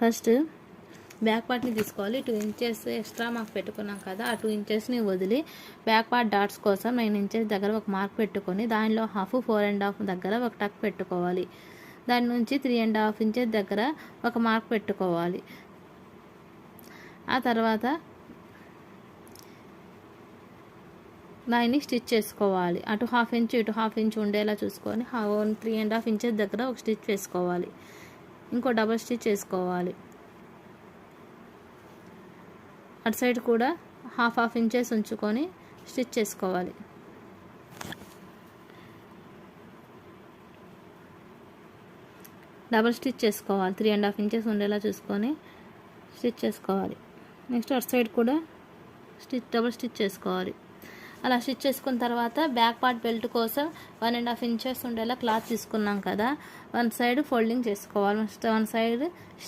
First back పార్ట్ని తీసుకోవాలి. 2 inches extra mark పెట్టుకున్నాం కదా, ఆ 2 ఇంచెస్ని వదిలి బ్యాక్ పార్ట్ డాట్స్ కోసం 9 ఇంచెస్ దగ్గర ఒక మార్క్ పెట్టుకొని దానిలో హాఫ్ 4.5 దగ్గర ఒక టక్ పెట్టుకోవాలి. దాని నుంచి 3.5 ఇంచెస్ దగ్గర ఒక మార్క్ పెట్టుకోవాలి. ఆ తర్వాత దాన్ని స్టిచ్ చేసుకోవాలి. అటు 1/2 ఇంచ్ ఇటు 1/2 ఇంచ్ ఉండేలా చూసుకొని 3.5 ఇంచెస్ దగ్గర ఒక స్టిచ్ వేసుకోవాలి. ఇంకో డబల్ స్టిచ్ వేసుకోవాలి. అటు సైడ్ కూడా 1/2 ఇంచెస్ ఉంచుకొని స్టిచ్ చేసుకోవాలి. డబల్ స్టిచ్ చేసుకోవాలి. 3.5 ఇంచెస్ ఉండేలా చూసుకొని స్టిచ్ చేసుకోవాలి. నెక్స్ట్ అటు సైడ్ కూడా డబల్ స్టిచ్ చేసుకోవాలి. అలా స్టిచ్ చేసుకున్న తర్వాత బ్యాక్ పార్ట్ బెల్ట్ కోసం 1.5 ఇంచెస్ ఉండేలా క్లాత్ తీసుకున్నాం కదా, వన్ సైడ్ ఫోల్డింగ్ చేసుకోవాలి. One side